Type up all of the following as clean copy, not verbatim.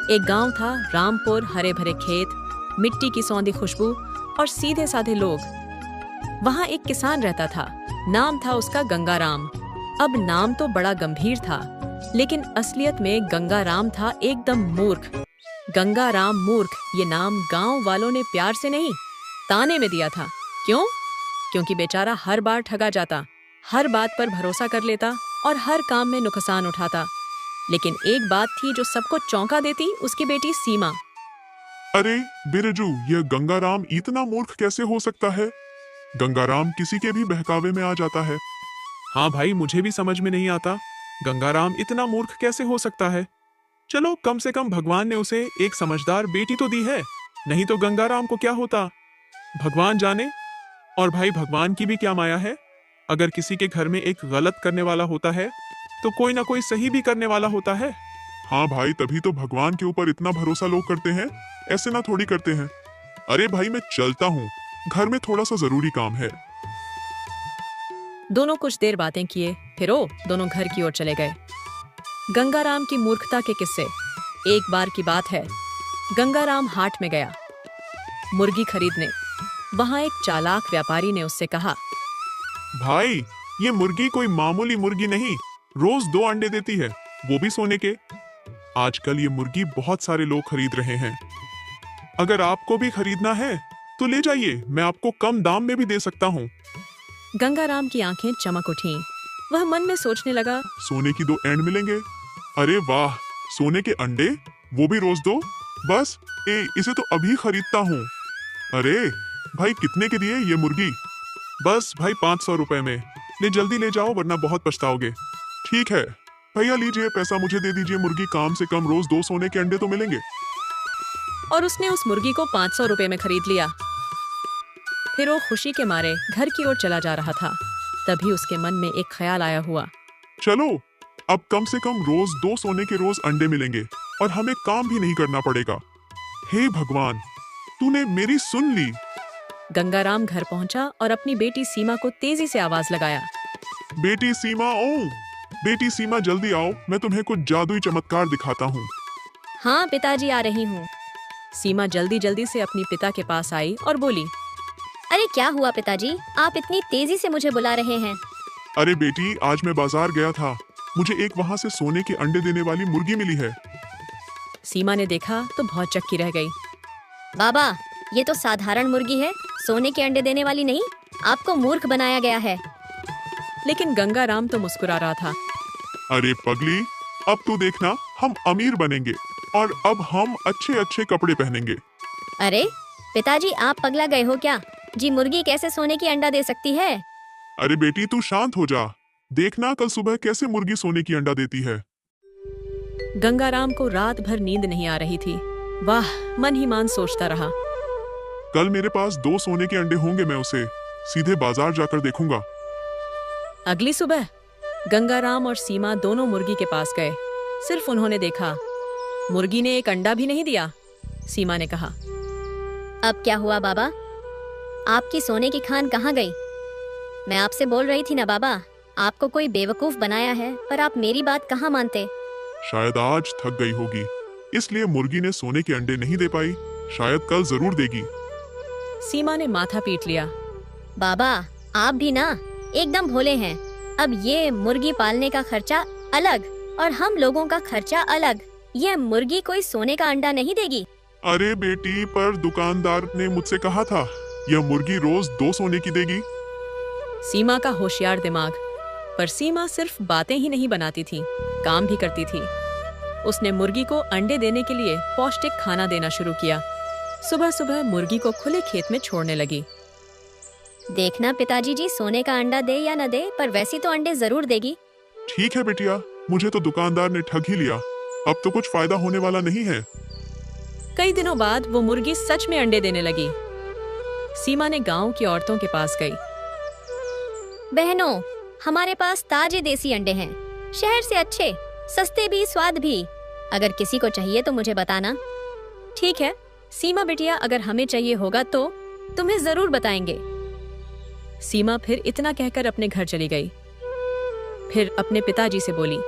एक गांव था, रामपुर, हरे भरे खेत, मिट्टी की सौंधी खुशबू और सीधे साधे लोग। वहां एक किसान रहता था, नाम था उसका गंगाराम। अब नाम तो बड़ा गंभीर था, लेकिन असलियत में गंगाराम था एकदम मूर्ख। गंगाराम मूर्ख ये नाम गांव वालों ने प्यार से नहीं, ताने में दिया था। क्यों? क्योंकि बेचारा हर बार ठगा जाता, हर बात पर भरोसा कर लेता और हर काम में नुकसान उठाता। लेकिन एक बात थी जो सबको चौंका देती, उसकी बेटी सीमा। अरे बिरजू, यह गंगाराम इतना मूर्ख कैसे हो सकता है? गंगाराम किसी के भी बहकावे में आ जाता है। हाँ भाई, मुझे भी समझ में नहीं आता, गंगाराम इतना मूर्ख कैसे हो सकता है। चलो, कम से कम भगवान ने उसे एक समझदार बेटी तो दी है, नहीं तो गंगाराम को क्या होता, भगवान जाने। और भाई, भगवान की भी क्या माया है, अगर किसी के घर में एक गलत करने वाला होता है तो कोई ना कोई सही भी करने वाला होता है। हाँ भाई, तभी तो भगवान के ऊपर इतना भरोसा लोग करते हैं, ऐसे ना थोड़ी करते हैं। अरे भाई, मैं चलता हूँ, घर में थोड़ा सा जरूरी काम है। दोनों कुछ देर बातें किए, फिर दोनों घर की ओर चले गए। गंगाराम की मूर्खता के किस्से। एक बार की बात है, गंगाराम हाट में गया मुर्गी खरीदने। वहां एक चालाक व्यापारी ने उससे कहा, भाई, ये मुर्गी कोई मामूली मुर्गी नहीं, रोज 2 अंडे देती है, वो भी सोने के। आजकल ये मुर्गी बहुत सारे लोग खरीद रहे हैं। अगर आपको भी खरीदना है तो ले जाइए, मैं आपको कम दाम में भी दे सकता हूँ। गंगाराम की आंखें चमक उठीं। वह मन में सोचने लगा, सोने की 2 एंड मिलेंगे। अरे वाह, सोने के अंडे, वो भी रोज 2। बस इसे तो अभी खरीदता हूँ। अरे भाई, कितने के दिए ये मुर्गी? बस भाई, 500 रुपए में। जल्दी ले जाओ, वरना बहुत पछताओगे। ठीक है भैया, लीजिए पैसा, मुझे दे दीजिए। मुर्गी काम से कम रोज 2 सोने के अंडे तो मिलेंगे। और उसने उस मुर्गी को 500 रुपए में खरीद लिया। फिर वो खुशी के मारे घर की ओर चला जा रहा था। तभी उसके मन में एक ख्याल आया हुआ, चलो, अब कम से कम रोज 2 सोने के रोज अंडे मिलेंगे और हमें काम भी नहीं करना पड़ेगा। हे भगवान, तूने मेरी सुन ली। गंगाराम घर पहुंचा और अपनी बेटी सीमा को तेजी से आवाज लगाया, बेटी सीमा, बेटी सीमा, जल्दी आओ, मैं तुम्हें कुछ जादुई चमत्कार दिखाता हूँ। हाँ पिताजी, आ रही हूँ। सीमा जल्दी जल्दी से अपनी पिता के पास आई और बोली, अरे क्या हुआ पिताजी, आप इतनी तेजी से मुझे बुला रहे हैं? अरे बेटी, आज मैं बाजार गया था, मुझे एक वहाँ से सोने के अंडे देने वाली मुर्गी मिली है। सीमा ने देखा तो बहुत चक्की रह गई। बाबा, ये तो साधारण मुर्गी है, सोने के अंडे देने वाली नहीं। आपको मूर्ख बनाया गया है। लेकिन गंगाराम तो मुस्कुरा रहा था। अरे पगली, अब तू देखना, हम अमीर बनेंगे और अब हम अच्छे अच्छे कपड़े पहनेंगे। अरे पिताजी, आप पगला गए हो क्या जी? मुर्गी कैसे सोने की अंडा दे सकती है? अरे बेटी, तू शांत हो जा, देखना कल सुबह कैसे मुर्गी सोने की अंडा देती है। गंगाराम को रात भर नींद नहीं आ रही थी। वाह, मन ही मान सोचता रहा। कल मेरे पास 2 सोने के अंडे होंगे, मैं उसे सीधे बाजार जाकर देखूंगा। अगली सुबह गंगाराम और सीमा दोनों मुर्गी के पास गए। सिर्फ उन्होंने देखा, मुर्गी ने एक अंडा भी नहीं दिया। सीमा ने कहा, अब क्या हुआ बाबा? आपकी सोने की खान कहाँ गई? मैं आपसे बोल रही थी ना बाबा, आपको कोई बेवकूफ बनाया है, पर आप मेरी बात कहाँ मानते? शायद आज थक गई होगी, इसलिए मुर्गी ने सोने के अंडे नहीं दे पाई। शायद कल जरूर देगी। सीमा ने माथा पीट लिया। बाबा, आप भी ना एकदम भोले हैं। अब ये मुर्गी पालने का खर्चा अलग और हम लोगों का खर्चा अलग। यह मुर्गी कोई सोने का अंडा नहीं देगी। अरे बेटी, पर दुकानदार ने मुझसे कहा था यह मुर्गी रोज 2 सोने की देगी। सीमा का होशियार दिमाग। पर सीमा सिर्फ बातें ही नहीं बनाती थी, काम भी करती थी। उसने मुर्गी को अंडे देने के लिए पौष्टिक खाना देना शुरू किया। सुबह सुबह मुर्गी को खुले खेत में छोड़ने लगी। देखना पिताजी जी, सोने का अंडा दे या न दे, पर वैसी तो अंडे जरूर देगी। ठीक है बेटिया, मुझे तो दुकानदार ने ठग ही लिया, अब तो कुछ फायदा होने वाला नहीं है। कई दिनों बाद वो मुर्गी सच में अंडे देने लगी। सीमा ने गांव की औरतों के पास गई। बहनों, हमारे पास ताजे देसी अंडे हैं, शहर से अच्छे, सस्ते भी, स्वाद भी। अगर किसी को चाहिए तो मुझे बताना। ठीक है सीमा बिटिया, अगर हमें चाहिए होगा तो तुम्हें जरूर बताएंगे। सीमा फिर इतना कहकर अपने घर चली गई। फिर अपने पिताजी से बोली,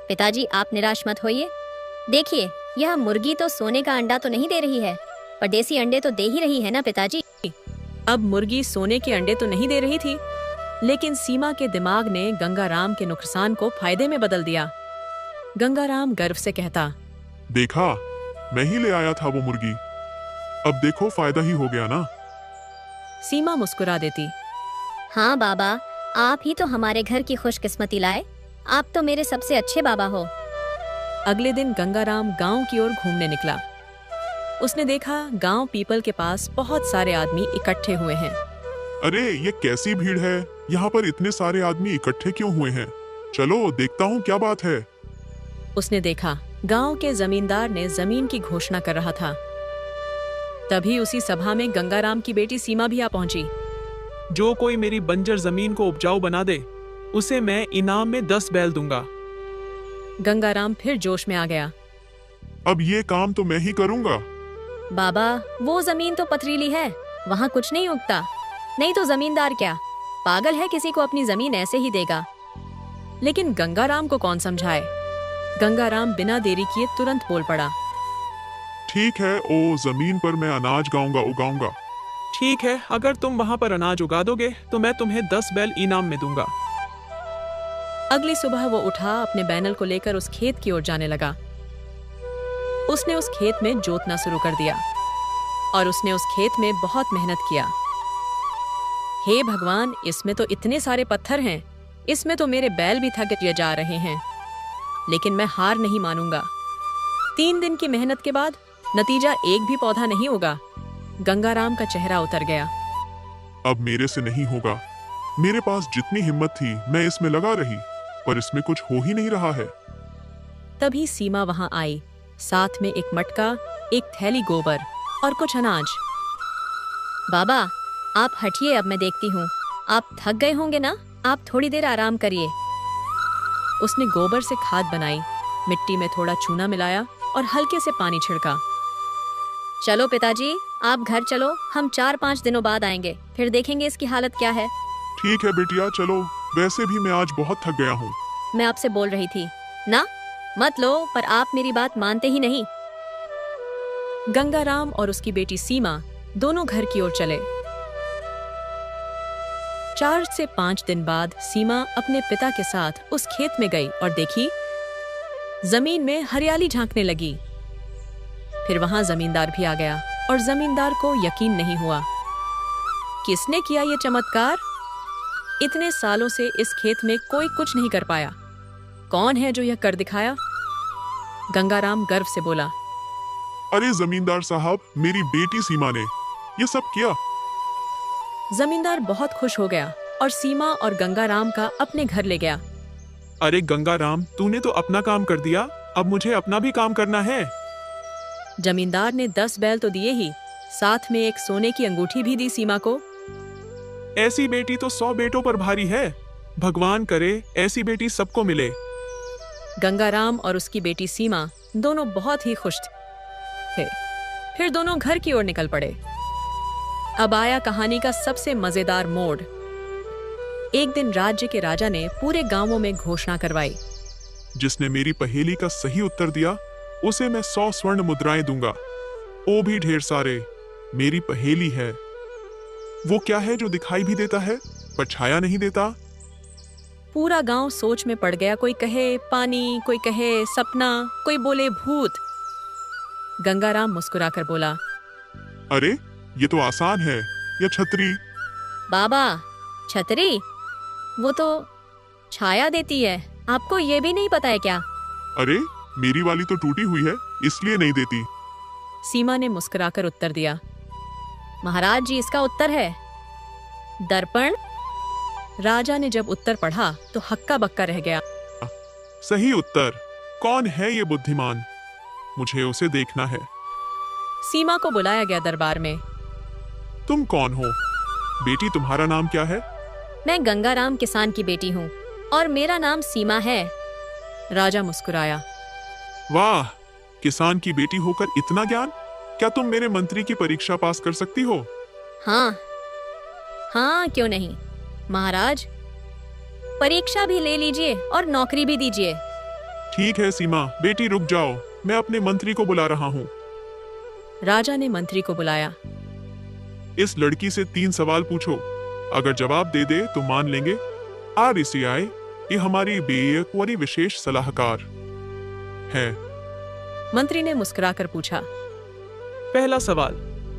पिताजी, आप निराश मत होइए। देखिए, यह मुर्गी तो सोने का अंडा तो नहीं दे रही है, पर देसी अंडे तो दे ही रही है ना पिताजी। अब मुर्गी सोने के अंडे तो नहीं दे रही थी, लेकिन सीमा के दिमाग ने गंगाराम के नुकसान को फायदे में बदल दिया। गंगाराम गर्व से कहता, देखा, मैं ही ले आया था वो मुर्गी। अब देखो फायदा ही हो गया ना। सीमा मुस्कुरा देती। हाँ बाबा, आप ही तो हमारे घर की खुशकिस्मती लाए। आप तो मेरे सबसे अच्छे बाबा हो। अगले दिन गंगाराम गांव की ओर घूमने निकला। उसने देखा गांव पीपल के पास बहुत सारे आदमी इकट्ठे हुए हैं। अरे ये कैसी भीड़ है, यहाँ पर इतने सारे आदमी इकट्ठे क्यों हुए हैं? चलो देखता हूँ क्या बात है। उसने देखा गांव के जमींदार ने जमीन की घोषणा कर रहा था। तभी उसी सभा में गंगाराम की बेटी सीमा भी आ पहुंची। जो कोई मेरी बंजर जमीन को उपजाऊ बना दे, उसे मैं इनाम में 10 बैल दूंगा। गंगाराम फिर जोश में आ गया। अब ये काम तो मैं ही करूँगा। बाबा, वो जमीन तो पथरीली है, वहाँ कुछ नहीं उगता। नहीं तो जमींदार क्या पागल है, किसी को अपनी जमीन ऐसे ही देगा। लेकिन गंगाराम को कौन समझाए। गंगाराम बिना देरी किए तुरंत बोल पड़ा। ठीक है, ओ जमीन पर मैं अनाज उगाऊंगा। ठीक है, अगर तुम वहाँ पर अनाज उगा दोगे तो मैं तुम्हें 10 बैल इनाम में दूंगा। अगली सुबह वो उठा, अपने बैनल को लेकर उस खेत की ओर जाने लगा। उसने उस खेत में जोतना शुरू कर दिया और उसने उस खेत में बहुत मेहनत किया। हे भगवान, इसमें तो इतने सारे पत्थर हैं, इसमें तो मेरे बैल भी थक जा रहे हैं, लेकिन मैं हार नहीं मानूंगा। 3 दिन की मेहनत के बाद नतीजा एक भी पौधा नहीं उगा। गंगाराम का चेहरा उतर गया। अब मेरे से नहीं होगा। मेरे पास जितनी हिम्मत थी मैं इसमें लगा रही, पर इसमें कुछ हो ही नहीं रहा है। तभी सीमा वहां आई, साथ में एक मटका, एक थैली गोबर और कुछ अनाज। बाबा, आप हटिए, अब मैं देखती हूँ। आप थक गए होंगे ना, आप थोड़ी देर आराम करिए। उसने गोबर से खाद बनाई, मिट्टी में थोड़ा चूना मिलाया और हल्के से पानी छिड़का। चलो पिताजी, आप घर चलो, हम 4-5 दिनों बाद आएंगे, फिर देखेंगे इसकी हालत क्या है। ठीक है बेटिया, चलो। वैसे भी मैं आज बहुत थक गया हूँ। मैं आपसे बोल रही थी ना, मत लो, पर आप मेरी बात मानते ही नहीं। गंगाराम और उसकी बेटी सीमा दोनों घर की ओर चले। 4 से 5 दिन बाद सीमा अपने पिता के साथ उस खेत में गई और देखी जमीन में हरियाली झांकने लगी। फिर वहां जमींदार भी आ गया और जमींदार को यकीन नहीं हुआ। किसने किया ये चमत्कार? इतने सालों से इस खेत में कोई कुछ नहीं कर पाया। कौन है जो यह कर दिखाया? गंगाराम गर्व से बोला, अरे जमींदार साहब, मेरी बेटी सीमा ने ये सब किया। जमींदार बहुत खुश हो गया और सीमा और गंगाराम का अपने घर ले गया। अरे गंगाराम, तूने तो अपना काम कर दिया, अब मुझे अपना भी काम करना है। जमींदार ने 10 बैल तो दिए ही, साथ में एक सोने की अंगूठी भी दी सीमा को। ऐसी बेटी तो 100 बेटों पर भारी है। भगवान करे ऐसी बेटी सबको मिले। गंगाराम और उसकी बेटी सीमा दोनों बहुत ही खुश थे। फिर दोनों घर की ओर निकल पड़े। अब आया कहानी का सबसे मजेदार मोड़। एक दिन राज्य के राजा ने पूरे गांवों में घोषणा करवाई, जिसने मेरी पहेली का सही उत्तर दिया उसे मैं 100 स्वर्ण मुद्राएं दूंगा, वो भी ढेर सारे। मेरी पहेली है, वो क्या है जो दिखाई भी देता है पर छाया नहीं देता? पूरा गांव सोच में पड़ गया। कोई कहे पानी, कोई कहे सपना, कोई बोले भूत। गंगाराम मुस्कुराकर बोला, अरे ये तो आसान है, ये छतरी। बाबा, छतरी? वो तो छाया देती है, आपको ये भी नहीं पता है क्या? अरे मेरी वाली तो टूटी हुई है, इसलिए नहीं देती। सीमा ने मुस्कुराकर उत्तर दिया, महाराज जी, इसका उत्तर है दर्पण। राजा ने जब उत्तर पढ़ा तो हक्का बक्का रह गया। सही उत्तर। कौन है ये बुद्धिमान? मुझे उसे देखना है। सीमा को बुलाया गया दरबार में। तुम कौन हो? बेटी, तुम्हारा नाम क्या है? मैं गंगाराम किसान की बेटी हूँ और मेरा नाम सीमा है। राजा मुस्कुराया। वाह, किसान की बेटी होकर इतना ज्ञान! क्या तुम मेरे मंत्री की परीक्षा पास कर सकती हो? हाँ हाँ, क्यों नहीं महाराज, परीक्षा भी ले लीजिए और नौकरी भी दीजिए। ठीक है सीमा बेटी, रुक जाओ, मैं अपने मंत्री को बुला रहा हूँ। राजा ने मंत्री को बुलाया। इस लड़की से 3 सवाल पूछो, अगर जवाब दे दे तो मान लेंगे। RCI ये हमारी बेअकवरी विशेष सलाहकार है। मंत्री ने मुस्कुराकर पूछा। पहला सवाल,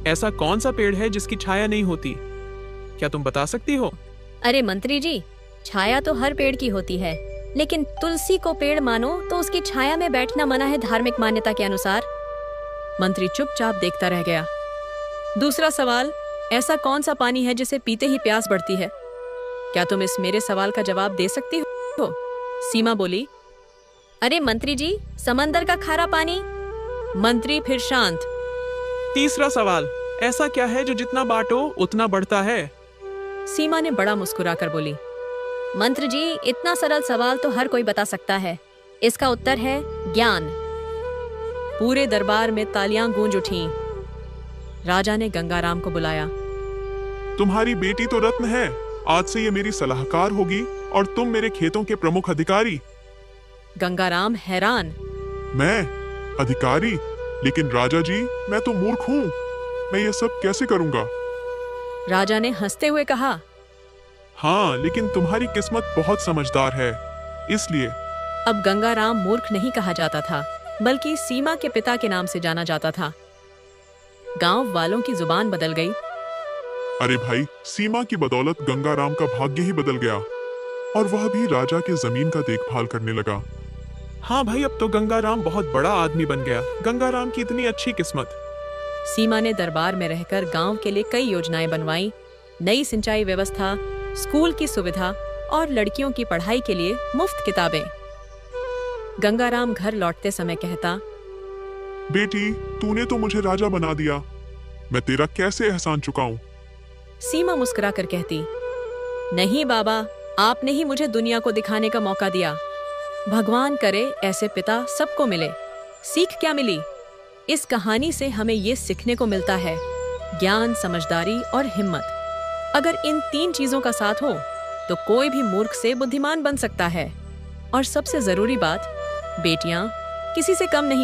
ऐसा कौन सा पेड़ है जिसकी छाया नहीं होती? क्या तुम बता सकती हो? अरे मंत्री जी, छाया तो हर पेड़ की होती है, लेकिन तुलसी को पेड़ मानो तो उसकी छाया में बैठना मना है धार्मिक मान्यता के अनुसार। मंत्री चुपचाप देखता रह गया। दूसरा सवाल, ऐसा कौन सा पानी है जिसे पीते ही प्यास बढ़ती है? क्या तुम इस मेरे सवाल का जवाब दे सकती हो? सीमा बोली। अरे मंत्री जी, समंदर का खारा पानी। मंत्री फिर शांत। तीसरा सवाल, ऐसा क्या है जो जितना बांटो उतना बढ़ता है? सीमा ने बड़ा मुस्कुराकर बोली। मंत्री जी, इतना सरल सवाल तो हर कोई बता सकता है। इसका उत्तर है ज्ञान। पूरे दरबार में तालियां गूंज उठीं। राजा ने गंगाराम को बुलाया। तुम्हारी बेटी तो रत्न है, आज से ये मेरी सलाहकार होगी और तुम मेरे खेतों के प्रमुख अधिकारी। गंगाराम हैरान। मैं अधिकारी? लेकिन राजा जी, मैं तो मूर्ख हूँ, मैं ये सब कैसे करूँगा? राजा ने हंसते हुए कहा। हाँ, लेकिन तुम्हारी किस्मत बहुत समझदार है, इसलिए। अब गंगाराम मूर्ख नहीं कहा जाता था, बल्कि सीमा के पिता के नाम से जाना जाता था। गांव वालों की जुबान बदल गई। अरे भाई, सीमा की बदौलत गंगाराम का भाग्य ही बदल गया और वह भी राजा के जमीन का देखभाल करने लगा। हाँ भाई, अब तो गंगाराम बहुत बड़ा आदमी बन गया। गंगाराम की इतनी अच्छी किस्मत। सीमा ने दरबार में रहकर गांव के लिए कई योजनाएं बनवाई। नई सिंचाई व्यवस्था, स्कूल की सुविधा और लड़कियों की पढ़ाई के लिए मुफ्त किताबें। गंगाराम घर लौटते समय कहता, बेटी, तूने तो मुझे राजा बना दिया, मैं तेरा कैसे एहसान चुकाऊं? सीमा मुस्कुराकर कहती, नहीं बाबा, आपने ही मुझे दुनिया को दिखाने का मौका दिया। भगवान करे ऐसे पिता सबको मिले। सीख क्या मिली? इस कहानी से हमें ये सीखने को मिलता है, ज्ञान, समझदारी और हिम्मत। अगर इन 3 चीजों का साथ हो तो कोई भी मूर्ख से बुद्धिमान बन सकता है। और सबसे जरूरी बात, बेटियां किसी से कम नहीं